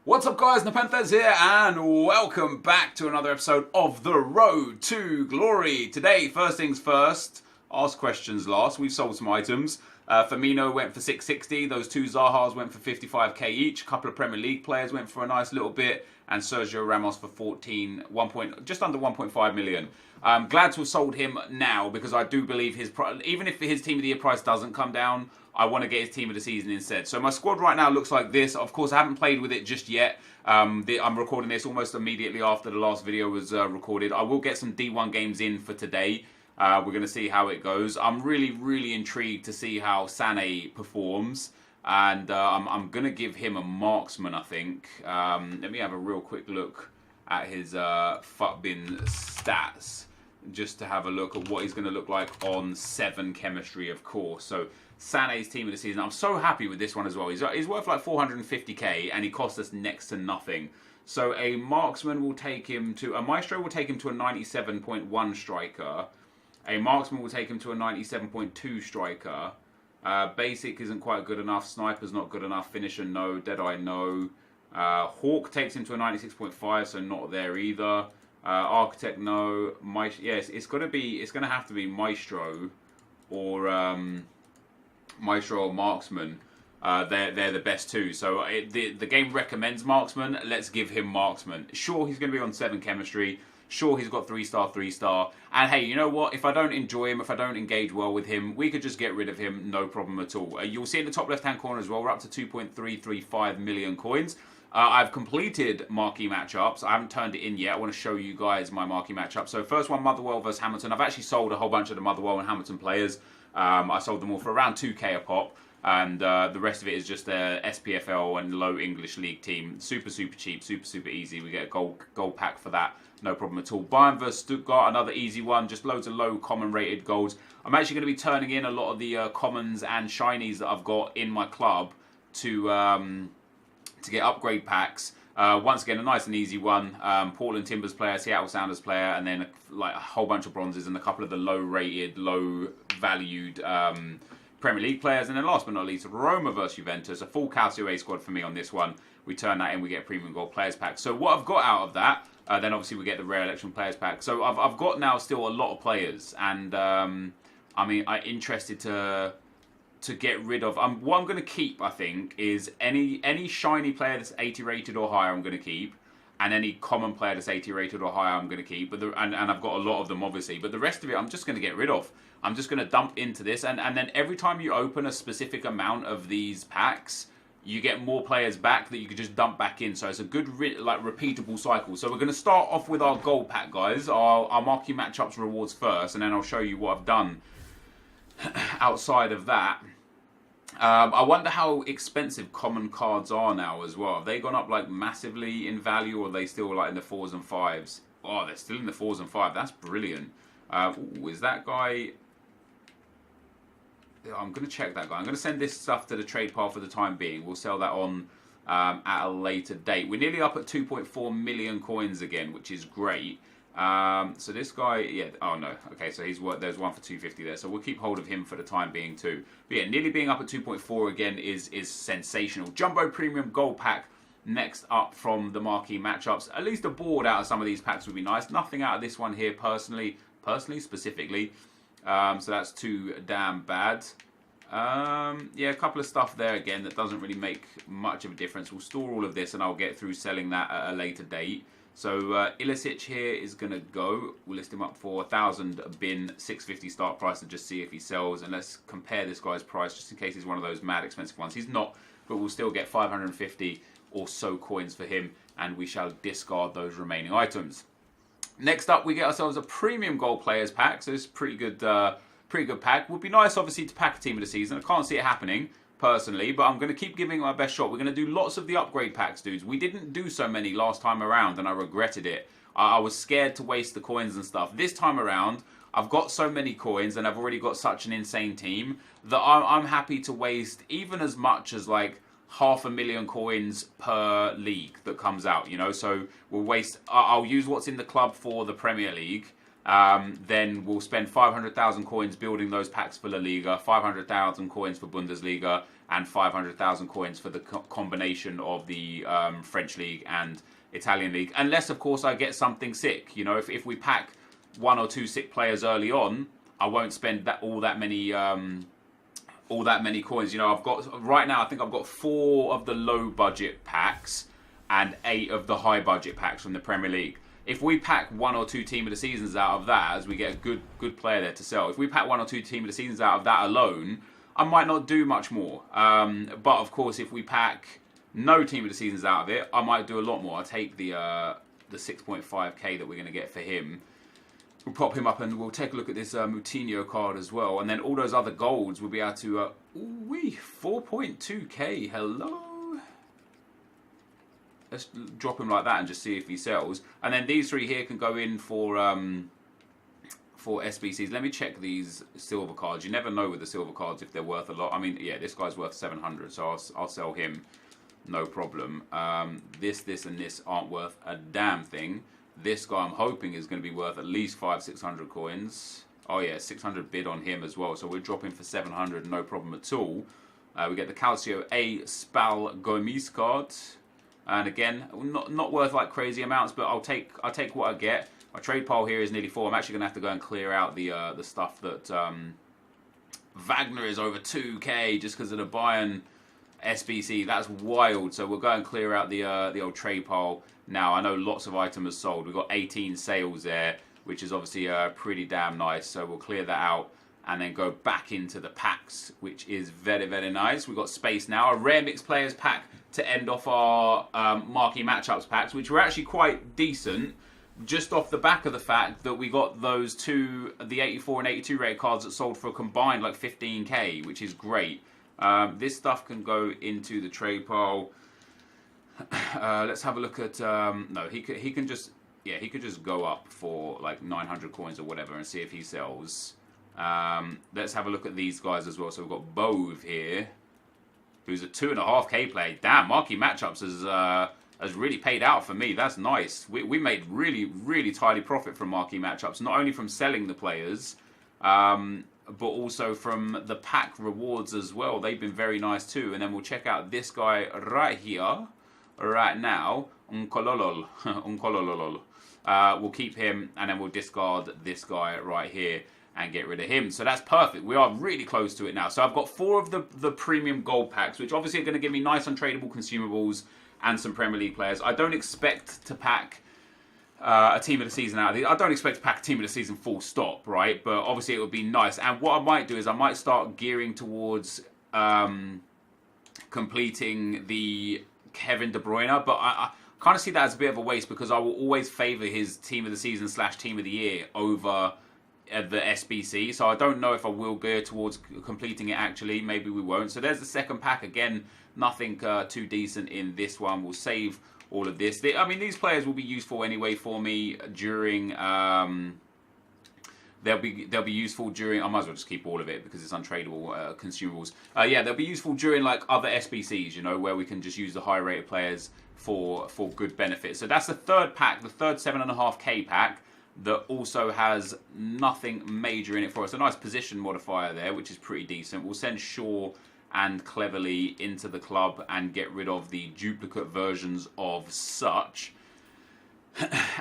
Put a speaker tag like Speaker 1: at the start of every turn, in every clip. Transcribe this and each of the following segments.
Speaker 1: What's up guys, NepentheZ here and welcome back to another episode of The Road to Glory. Today, first things first, ask questions last. We've sold some items. Firmino went for 660, those two Zahas went for 55k each, a couple of Premier League players went for a nice little bit, and Sergio Ramos for just under 1.5 million. I'm glad to have sold him now because I do believe even if his Team of the Year price doesn't come down, I want to get his Team of the Season instead. So my squad right now looks like this. Of course, I haven't played with it just yet. I'm recording this almost immediately after the last video was recorded. I will get some D1 games in for today. We're going to see how it goes. I'm really intrigued to see how Sané performs. And I'm going to give him a marksman, I think. Let me have a real quick look at his FUTBin stats, just to have a look at what he's going to look like on 7 chemistry, of course. So Sané's Team of the Season. I'm so happy with this one as well. He's worth like 450k and he cost us next to nothing. So a marksman will take him to, a maestro will take him to a 97.1 striker. A marksman will take him to a 97.2 striker. Basic isn't quite good enough. Sniper's not good enough. Finisher, no. Deadeye, no. Hawk takes him to a 96.5, so not there either. Architect, no. Yes, it's gonna have to be Maestro or Maestro or Marksman. They're the best two. So the game recommends Marksman. Let's give him Marksman. Sure, he's going to be on 7 chemistry. Sure, he's got 3-star, 3-star. And hey, you know what? If I don't enjoy him, if I don't engage well with him, we could just get rid of him. No problem at all. You'll see in the top left-hand corner as well, we're up to 2.335 million coins. I've completed marquee matchups. I haven't turned it in yet. I want to show you guys my marquee matchup. So first one, Motherwell versus Hamilton. I've actually sold a whole bunch of the Motherwell and Hamilton players. I sold them all for around 2k a pop. And the rest of it is just a SPFL and low English League team. Super cheap, super easy. We get a gold pack for that. No problem at all. Bayern versus Stuttgart, another easy one. Just loads of low common rated golds. I'm actually going to be turning in a lot of the commons and shinies that I've got in my club to get upgrade packs. Once again, a nice and easy one. Portland Timbers player, Seattle Sounders player, and then like a whole bunch of bronzes and a couple of the low rated, low valued Premier League players. And then last but not least, Roma versus Juventus. A full Calcio A squad for me on this one. We turn that in, we get a premium gold players pack. So what I've got out of that, then obviously we get the rare election players pack. So I've got now still a lot of players, and I mean, I'm interested to get rid of. What I'm going to keep, I think, is any shiny player that's 80 rated or higher I'm going to keep, and any common player that's 80 rated or higher I'm going to keep. But and I've got a lot of them, obviously. But the rest of it I'm just going to get rid of. I'm just going to dump into this, and then every time you open a specific amount of these packs, you get more players back that you can just dump back in. So it's a good repeatable cycle. So we're going to start off with our gold pack, guys. Our marquee matchups rewards first, and then I'll show you what I've done outside of that. I wonder how expensive common cards are now as well. Have they gone up like massively in value, or are they still like in the 4s and 5s? Oh, they're still in the 4s and 5s. That's brilliant. Is that guy... I'm going to check that guy. I'm going to send this stuff to the trade pile for the time being. We'll sell that on at a later date. We're nearly up at 2.4 million coins again, which is great. So this guy, yeah, oh no, okay, so there's one for 250 there, so we'll keep hold of him for the time being too. But yeah, nearly being up at 2.4 again is sensational. Jumbo Premium Gold Pack next up from the marquee matchups. At least a board out of some of these packs would be nice. Nothing out of this one here specifically. So that's too damn bad. Yeah, a couple of stuff there again that doesn't really make much of a difference. We'll store all of this and I'll get through selling that at a later date. So Ilicic here is going to go. We'll list him up for 1,000 bin, 650 start price, and just see if he sells. And let's compare this guy's price just in case he's one of those mad expensive ones. He's not, but we'll still get 550 or so coins for him, and we shall discard those remaining items. Next up, we get ourselves a premium gold players pack. So it's pretty good pack. Would be nice, obviously, to pack a team of the season. I can't see it happening personally, but I'm going to keep giving it my best shot. We're going to do lots of the upgrade packs, dudes. We didn't do so many last time around, and I regretted it. I was scared to waste the coins and stuff. This time around, I've got so many coins, and I've already got such an insane team that I'm happy to waste even as much as like 500,000 coins per league that comes out, you know. So we'll waste. I'll use what's in the club for the Premier League. then we'll spend 500,000 coins building those packs for La Liga, 500,000 coins for Bundesliga, and 500,000 coins for the combination of the French League and Italian League. Unless, of course, I get something sick. You know, if we pack 1 or 2 sick players early on, I won't spend all that many coins. You know, I've got right now. I think I've got 4 of the low budget packs and 8 of the high budget packs from the Premier League. If we pack 1 or 2 team of the seasons out of that, as we get a good player there to sell. If we pack 1 or 2 team of the seasons out of that alone, I might not do much more. But of course, if we pack no team of the seasons out of it, I might do a lot more. I'll take the 6.5k that we're going to get for him. We'll pop him up and we'll take a look at this Moutinho card as well. And then all those other golds we'll be able to... 4.2k, hello? Let's drop him like that and just see if he sells. And then these 3 here can go in for SBCs. Let me check these silver cards. You never know with the silver cards if they're worth a lot. I mean, yeah, this guy's worth 700, so I'll sell him, no problem. This, and this aren't worth a damn thing. This guy I'm hoping is going to be worth at least 500-600 coins. Oh yeah, 600 bid on him as well. So we're dropping for 700, no problem at all. We get the Calcio A Spal Gomes card. And again, not worth like crazy amounts, but I'll take what I get. My trade pile here is nearly 4. I'm actually going to have to go and clear out the stuff that Wagner is over 2k just because of the Bayern SBC. That's wild. So we'll go and clear out the old trade pile now. I know lots of items sold. We've got 18 sales there, which is obviously pretty damn nice. So we'll clear that out and then go back into the packs, which is very, very nice. We've got space now. A rare mixed players pack to end off our marquee matchups packs, which were actually quite decent, just off the back of the fact that we got those 2, the 84 and 82 rated cards that sold for a combined like 15k, which is great. This stuff can go into the trade pile. Let's have a look at... no, he can just... Yeah, he could just go up for like 900 coins or whatever and see if he sells. Let's have a look at these guys as well. So we've got Bove here, who's a 2.5k play. Damn, marquee matchups has really paid out for me. That's nice. We made really tidy profit from marquee matchups, not only from selling the players, but also from the pack rewards as well. They've been very nice too. And then we'll check out this guy right here, right now. Unkololol. Unkololol. We'll keep him, and then we'll discard this guy right here and get rid of him. So that's perfect. We are really close to it now. So I've got 4 of the premium gold packs, which obviously are going to give me nice untradeable consumables and some Premier League players. I don't expect to pack a team of the season out of these. I don't expect to pack a team of the season full stop, right? But obviously it would be nice. And what I might do is I might start gearing towards completing the Kevin De Bruyne, but I kind of see that as a bit of a waste because I will always favour his team of the season / team of the year over the SBC. So I don't know if I will gear towards completing it actually. Maybe we won't. So there's the second pack. Again, nothing too decent in this one. We'll save all of this. I mean, these players will be useful anyway for me during... They'll be useful during... I might as well just keep all of it because it's untradeable consumables. Yeah, they'll be useful during like other SBCs, you know, where we can just use the high-rated players for good benefit. So that's the third pack, the third 7.5k pack that also has nothing major in it for us. A nice position modifier there, which is pretty decent. We'll send Shaw and Cleverly into the club and get rid of the duplicate versions of such.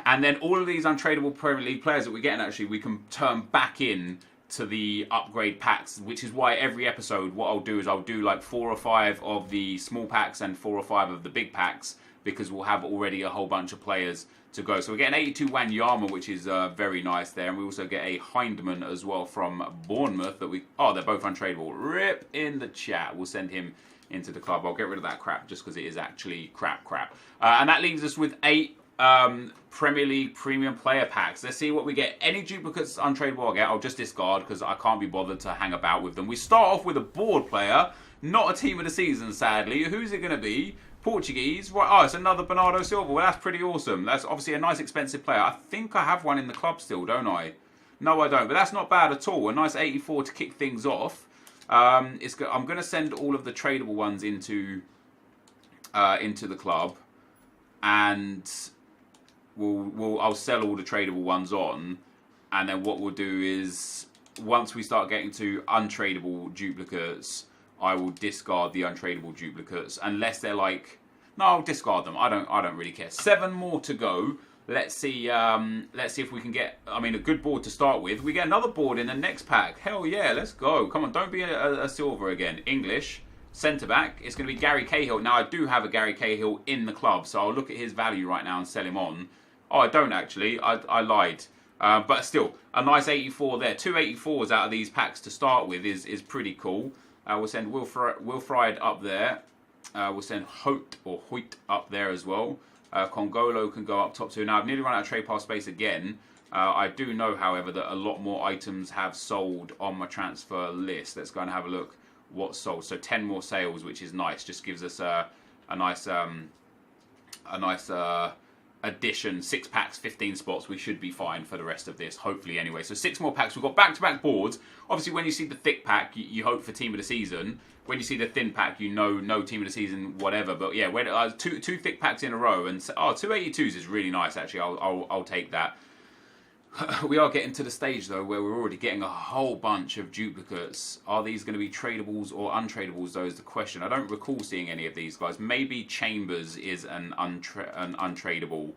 Speaker 1: And then all of these untradeable Premier League players that we're getting, actually, we can turn back in to the upgrade packs, which is why every episode what I'll do is I'll do like 4 or 5 of the small packs and 4 or 5 of the big packs, because we'll have already a whole bunch of players to go. So we get an 82 Wanyama, which is very nice there. And we also get a Hindman as well from Bournemouth that we... Oh, they're both untradeable. Rip in the chat. We'll send him into the club. I'll get rid of that crap just because it is actually crap. And that leaves us with 8 Premier League premium player packs. Let's see what we get. Any duplicates untradeable I get, I'll just discard because I can't be bothered to hang about with them. We start off with a board player, not a team of the season, sadly. Who's it going to be? Portuguese. Right, oh, it's another Bernardo Silva. Well, that's pretty awesome. That's obviously a nice expensive player. I think I have one in the club still, don't I? No, I don't. But that's not bad at all. A nice 84 to kick things off. I'm going to send all of the tradable ones into the club, and I'll sell all the tradable ones on. And then what we'll do is, once we start getting to untradeable duplicates, I will discard the untradeable duplicates. Unless they're like... No, I'll discard them. I don't really care. 7 more to go. Let's see if we can get, I mean, a good board to start with. We get another board in the next pack. Hell yeah, let's go. Come on, don't be a silver again. English, centre-back. It's going to be Gary Cahill. Now, I do have a Gary Cahill in the club, so I'll look at his value right now and sell him on. Oh, I don't actually. I lied. But still, a nice 84 there. 2 84s out of these packs to start with is pretty cool. We'll send Wilfried up there. We'll send Hoyt up there as well. Congolo can go up top 2. Now, I've nearly run out of trade pass space again. I do know, however, that a lot more items have sold on my transfer list. Let's go and have a look what's sold. So 10 more sales, which is nice. Just gives us a nice addition. 6 packs, 15 spots. We should be fine for the rest of this, hopefully anyway. So 6 more packs. We've got back-to-back boards. Obviously, when you see the thick pack, you hope for team of the season. When you see the thin pack, you know no team of the season, whatever. But yeah, when, two thick packs in a row, and 282s is really nice. Actually, I'll take that. We are getting to the stage though where we're already getting a whole bunch of duplicates. Are these going to be tradables or untradables? Though is the question. I don't recall seeing any of these guys. Maybe Chambers is an untradable,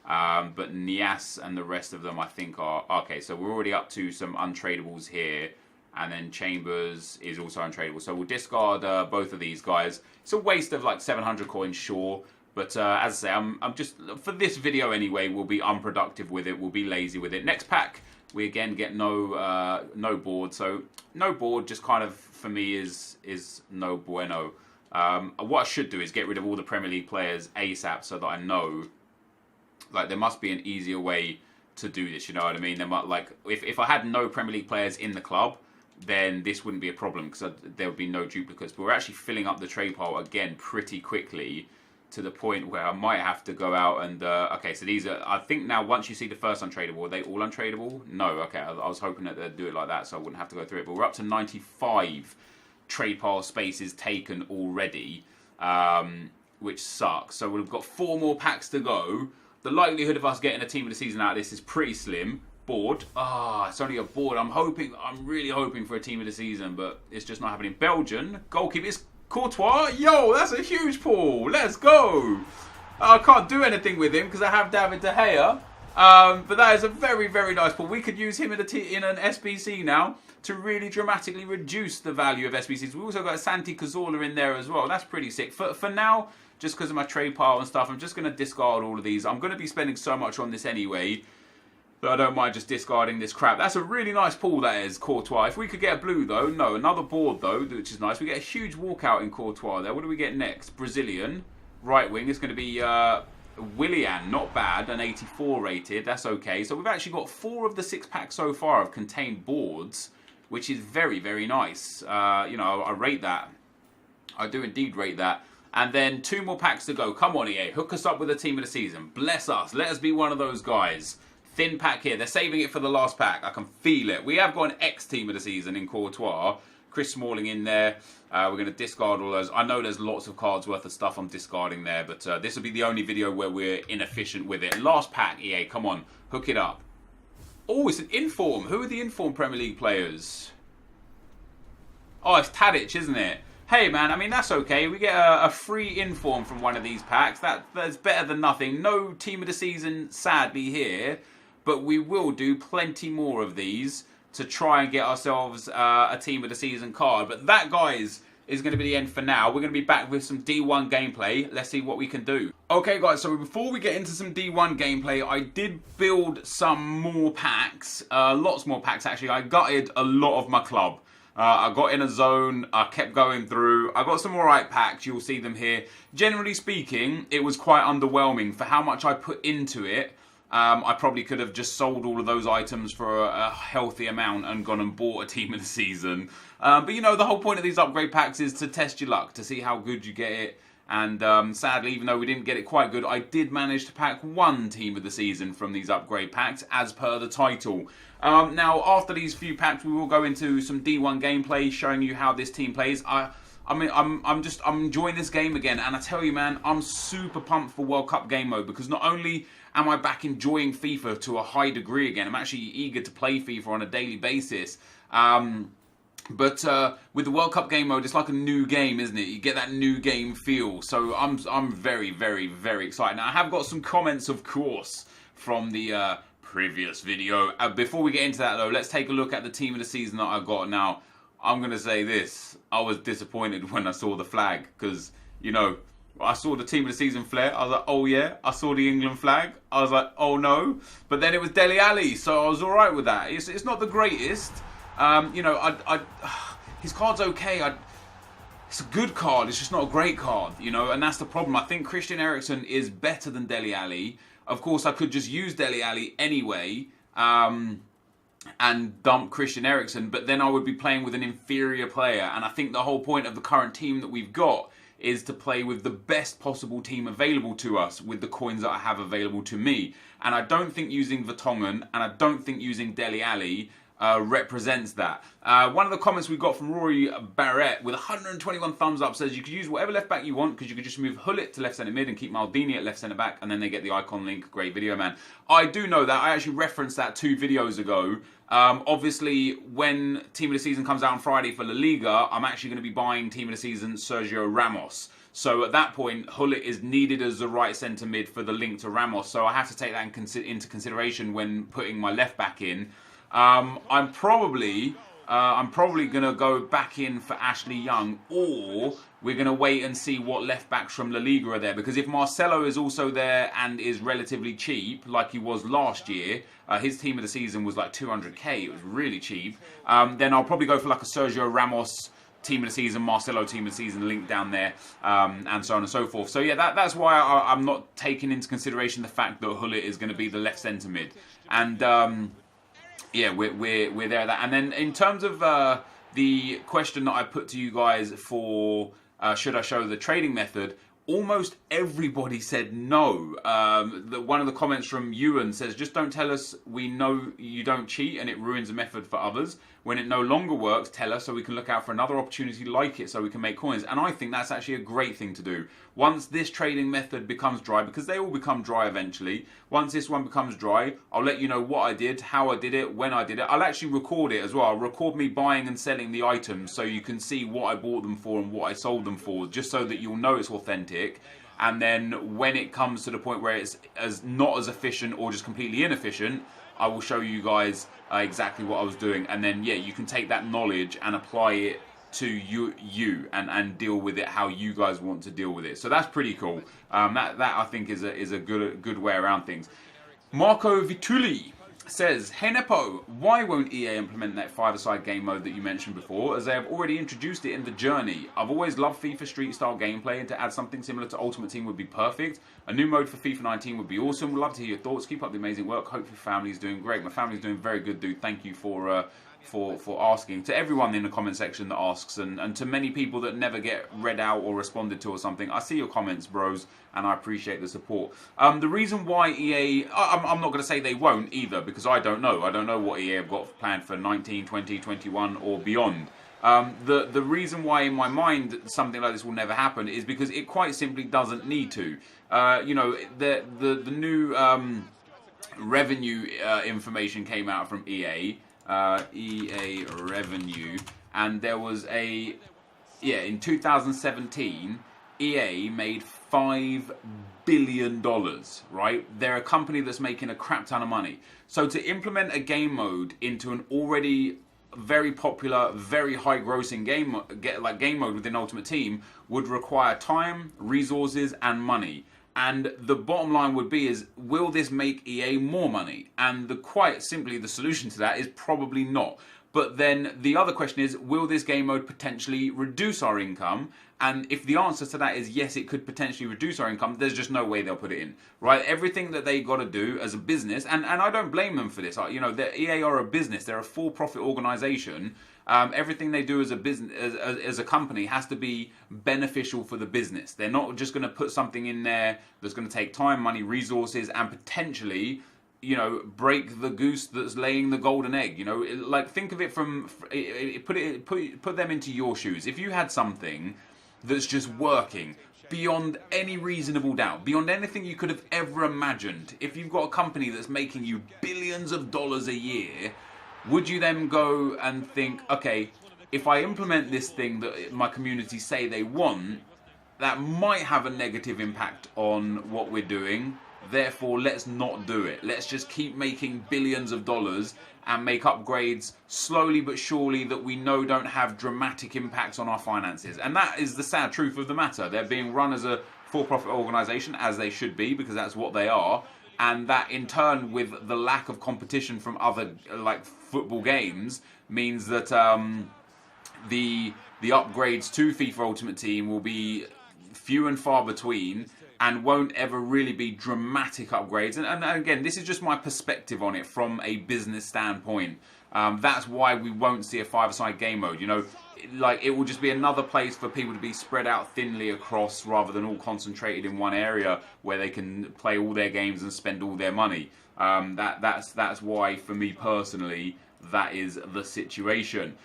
Speaker 1: but Nias and the rest of them I think are okay. So we're already up to some untradables here. And then Chambers is also untradeable. So we'll discard both of these guys. It's a waste of like 700 coins, sure. But as I say, I'm just, for this video anyway, we'll be unproductive with it. We'll be lazy with it. Next pack, we again get no board. So no board just kind of, for me, is no bueno. What I should do is get rid of all the Premier League players ASAP so that I know, like, there must be an easier way to do this, you know what I mean? There might, like, if I had no Premier League players in the club, then this wouldn't be a problem because there would be no duplicates. But we're actually filling up the trade pile again pretty quickly to the point where I might have to go out and... okay, so these are... I think now once you see the first untradeable, are they all untradeable? No, okay. I was hoping that they'd do it like that so I wouldn't have to go through it. But we're up to 95 trade pile spaces taken already, which sucks. So we've got 4 more packs to go. The likelihood of us getting a team of the season out of this is pretty slim. Board. It's only a board. I'm really hoping for a team of the season, but it's just not happening. Belgian goalkeeper is Courtois. Yo, that's a huge pull. Let's go. I can't do anything with him because I have David De Gea. But that is a very, very nice pull. We could use him in an SBC now to really dramatically reduce the value of SBCs. We've also got Santi Cazorla in there as well. That's pretty sick. For now, just because of my trade pile and stuff, I'm just going to discard all of these. I'm going to be spending so much on this anyway. But I don't mind just discarding this crap. That's a really nice pull, that is, Courtois. If we could get a blue, though, no, another board, though, which is nice. We get a huge walkout in Courtois there. What do we get next? Brazilian, right wing. It's going to be Willian, not bad, an 84 rated. That's okay. So we've actually got 4 of the 6 packs so far have contained boards, which is very, very nice. You know, I rate that. I do indeed rate that. And then 2 more packs to go. Come on, EA. Hook us up with a team of the season. Bless us. Let us be one of those guys. Thin pack here. They're saving it for the last pack. I can feel it. We have got an X team of the season in Courtois. Chris Smalling in there. We're going to discard all those. I know there's lots of cards worth of stuff I'm discarding there, but this will be the only video where we're inefficient with it. Last pack, EA. Come on. Hook it up. Oh, it's an Inform. Who are the Inform Premier League players? Oh, it's Tadic, isn't it? Hey, man, I mean, that's okay. We get a free Inform from one of these packs. That's better than nothing. No team of the season, sadly, here. But we will do plenty more of these to try and get ourselves a team of the season card. But that, guys, is going to be the end for now. We're going to be back with some D1 gameplay. Let's see what we can do. Okay, guys, so before we get into some D1 gameplay, I did build some more packs. Lots more packs, actually. I gutted a lot of my club. I got in a zone, I kept going through. I got some alright packs, you'll see them here. Generally speaking, it was quite underwhelming for how much I put into it. I probably could have just sold all of those items for a healthy amount and gone and bought a team of the season. But you know, the whole point of these upgrade packs is to test your luck, to see how good you get it. And sadly, even though we didn't get it quite good, I did manage to pack 1 team of the season from these upgrade packs, as per the title. Now, after these few packs, we will go into some D1 gameplay, showing you how this team plays. I I mean, I'm enjoying this game again, and I tell you, man, I'm super pumped for World Cup game mode because not only am I back enjoying FIFA to a high degree again, I'm actually eager to play FIFA on a daily basis. But with the World Cup game mode, it's like a new game, isn't it? You get that new game feel. So I'm very, very, very excited. Now, I have got some comments, of course, from the previous video. Before we get into that, though, let's take a look at the team of the season that I got. Now, I'm going to say this. I was disappointed when I saw the flag because, you know, I saw the team of the season flare. I was like, oh yeah. I saw the England flag. I was like, oh no. But then it was Dele Alli, so I was all right with that. It's not the greatest. You know, his card's okay. It's a good card. It's just not a great card, you know, and that's the problem. I think Christian Eriksen is better than Dele Alli. Of course, I could just use Dele Alli anyway and dump Christian Eriksen, but then I would be playing with an inferior player. And I think the whole point of the current team that we've got is to play with the best possible team available to us with the coins that I have available to me. And I don't think using Vertonghen and I don't think using Dele Alli represents that. One of the comments we got from Rory Barrett with 121 thumbs up says you could use whatever left back you want because you could just move Hullet to left centre mid and keep Maldini at left centre back and then they get the icon link. Great video, man. I do know that. I actually referenced that 2 videos ago. Obviously, when Team of the Season comes out on Friday for La Liga, I'm actually going to be buying Team of the Season Sergio Ramos. So at that point, Hullet is needed as the right centre mid for the link to Ramos. So I have to take that into consideration when putting my left back in. I'm probably going to go back in for Ashley Young, or we're going to wait and see what left backs from La Liga are there. Because if Marcelo is also there and is relatively cheap, like he was last year, his team of the season was like 200k. It was really cheap. Then I'll probably go for like a Sergio Ramos team of the season, Marcelo team of the season link down there, and so on and so forth. So yeah, that's why I'm not taking into consideration the fact that Hullet is going to be the left centre mid. And yeah, we're there. That and then in terms of the question that I put to you guys for should I show the trading method, almost everybody said no. One of the comments from Ewan says, just don't tell us we know you don't cheat and it ruins the method for others. When it no longer works, tell us so we can look out for another opportunity like it so we can make coins. And I think that's actually a great thing to do. Once this trading method becomes dry, because they all become dry eventually, once this one becomes dry, I'll let you know what I did, how I did it, when I did it. I'll actually record it as well. I'll record me buying and selling the items so you can see what I bought them for and what I sold them for, just so that you'll know it's authentic. And then when it comes to the point where it's not as efficient or just completely inefficient, I will show you guys exactly what I was doing. And then, yeah, you can take that knowledge and apply it to you and deal with it how you guys want to deal with it. So that's pretty cool. That I think is a good way around things. Marco Vituli says, hey Nepo, why won't EA implement that 5-a-side game mode that you mentioned before, as they have already introduced it in the Journey? I've always loved FIFA Street style gameplay, and to add something similar to Ultimate Team would be perfect. A new mode for FIFA 19 would be awesome. Would love to hear your thoughts. Keep up the amazing work. Hope your family's doing great. My family's doing very good, dude. Thank you for asking. To everyone in the comment section that asks, and to many people that never get read out or responded to or something, I see your comments, bros, and I appreciate the support. The reason why EA, I'm not going to say they won't either, because I don't know. I don't know what EA have got planned for 19, 20, 21 or beyond. The reason why in my mind something like this will never happen is because it quite simply doesn't need to. You know, the new revenue information came out from EA. EA revenue, and there was in 2017 EA made $5 billion, right? They're a company that's making a crap ton of money. So to implement a game mode into an already very popular, very high grossing game mode within Ultimate Team would require time, resources and money. And the bottom line would be is, will this make EA more money? And quite simply, the solution to that is probably not. But then the other question is, will this game mode potentially reduce our income? And if the answer to that is yes, it could potentially reduce our income, there's just no way they'll put it in, right? Everything that they got to do as a business, and I don't blame them for this. You know, EA are a business. They're a for-profit organization. Everything they do as a business, as a company, has to be beneficial for the business. They're not just going to put something in there that's going to take time, money, resources, and potentially you know, break the goose that's laying the golden egg. You know, like think of it from put them into your shoes. If you had something that's just working beyond any reasonable doubt, beyond anything you could have ever imagined, if you've got a company that's making you billions of dollars a year, would you then go and think, okay, if I implement this thing that my community say they want, that might have a negative impact on what we're doing, therefore let's not do it. Let's just keep making billions of dollars and make upgrades slowly but surely that we know don't have dramatic impacts on our finances. And that is the sad truth of the matter. They're being run as a for-profit organisation, as they should be, because that's what they are. And that in turn, with the lack of competition from other like football games, means that the upgrades to FIFA Ultimate Team will be few and far between, and won't ever really be dramatic upgrades. And again, this is just my perspective on it from a business standpoint. That's why we won't see a five-a-side game mode. You know, like it will just be another place for people to be spread out thinly across, rather than all concentrated in one area where they can play all their games and spend all their money. That's why, for me personally, that is the situation.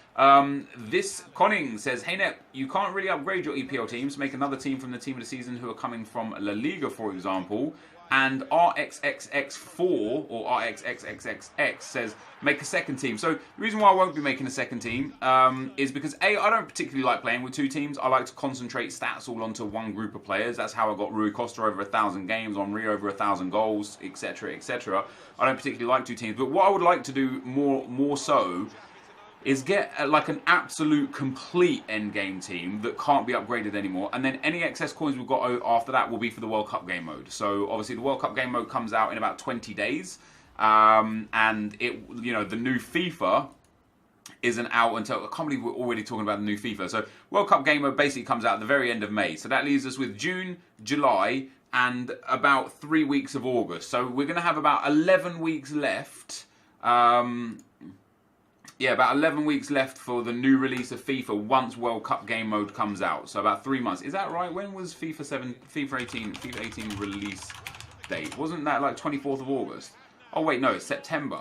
Speaker 1: This Conning says, hey Nep, you can't really upgrade your EPL teams. Make another team from the team of the season who are coming from La Liga, for example. And RXXX4 or RXXXXX says, make a second team. So the reason why I won't be making a second team is because A, I don't particularly like playing with two teams. I like to concentrate stats all onto one group of players. That's how I got Rui Costa over 1,000 games, Henry over 1,000 goals, etc., etc. I don't particularly like two teams. But what I would like to do more so is get like an absolute complete endgame team that can't be upgraded anymore, and then any excess coins we've got after that will be for the World Cup game mode. So obviously the World Cup game mode comes out in about 20 days, and it, you know, the new FIFA isn't out until, I can't believe we're already talking about the new FIFA. So World Cup game mode basically comes out at the very end of May. So that leaves us with June, July, and about 3 weeks of August. So we're going to have about 11 weeks left. Yeah, about 11 weeks left for the new release of FIFA once World Cup game mode comes out. So about 3 months. Is that right? When was FIFA 18 release date? Wasn't that like 24th of August? Oh wait, no, it's September.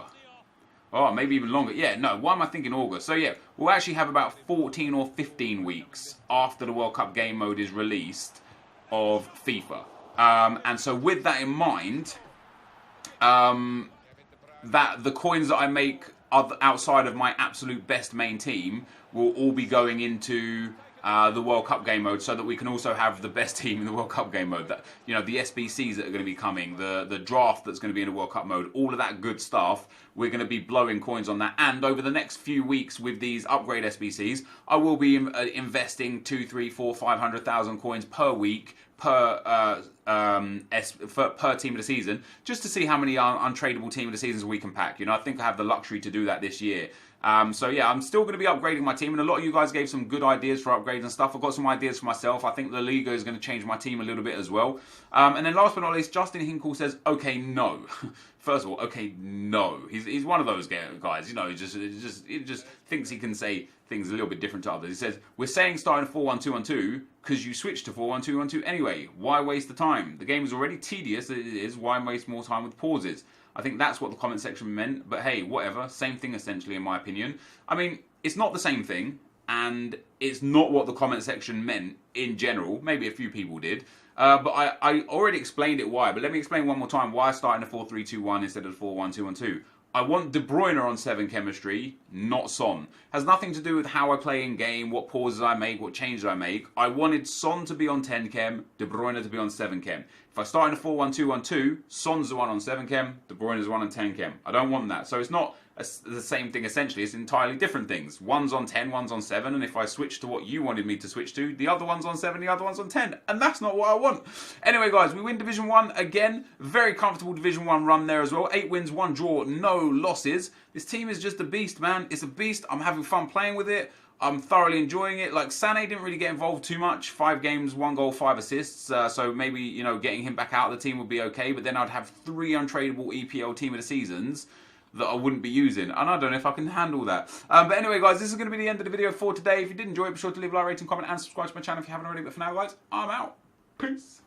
Speaker 1: Oh, maybe even longer. Yeah, no, why am I thinking August? So yeah, we'll actually have about 14 or 15 weeks after the World Cup game mode is released of FIFA. And so with that in mind, that the coins that I make outside of my absolute best main team will all be going into the World Cup game mode, so that we can also have the best team in the World Cup game mode. That, you know, the SBCs that are going to be coming, the draft that's going to be in the World Cup mode, all of that good stuff, we're going to be blowing coins on that. And over the next few weeks with these upgrade SBCs, I will be investing 2, 3, 4, 500,000 coins per week per team of the season, just to see how many untradeable team of the seasons we can pack. You know, I think I have the luxury to do that this year. So yeah, I'm still going to be upgrading my team, and a lot of you guys gave some good ideas for upgrades and stuff. I've got some ideas for myself. I think La Liga is going to change my team a little bit as well. And then last but not least, Justin Hinkle says, okay, no. First of all, okay, no. He's one of those guys, you know, he just thinks he can say things a little bit different to others. He says, we're saying starting 4-1-2-1-2 because you switched to 4-1-2-1-2 anyway. Why waste the time? The game is already tedious as it is. Why waste more time with pauses? I think that's what the comment section meant, but hey, whatever. Same thing essentially, in my opinion. I mean, it's not the same thing, and it's not what the comment section meant in general. Maybe a few people did. But I already explained it why, but let me explain one more time why I started in a 4-3-2-1 instead of 4-1-2-1-2. I want De Bruyne on 7 chemistry, not Son. Has nothing to do with how I play in game, what pauses I make, what changes I make. I wanted Son to be on 10 chem, De Bruyne to be on 7 chem. If I start in a 4-1-2-1-2, Son's the one on 7 chem, De Bruyne's the one on 10 chem. I don't want that. So it's not the same thing essentially, it's entirely different things. One's on 10, one's on 7, and if I switch to what you wanted me to switch to, the other one's on 7, the other one's on 10, and that's not what I want. Anyway guys, we win Division 1 again, very comfortable Division 1 run there as well, 8 wins, 1 draw, no losses. This team is just a beast, man. It's a beast. I'm having fun playing with it. I'm thoroughly enjoying it. Like, Sané didn't really get involved too much. 5 games, 1 goal, 5 assists. So maybe, you know, getting him back out of the team would be okay. But then I'd have 3 untradeable EPL team of the seasons that I wouldn't be using. And I don't know if I can handle that. But anyway, guys, this is going to be the end of the video for today. If you did enjoy it, be sure to leave a like, rating, comment, and subscribe to my channel if you haven't already. But for now, guys, I'm out. Peace.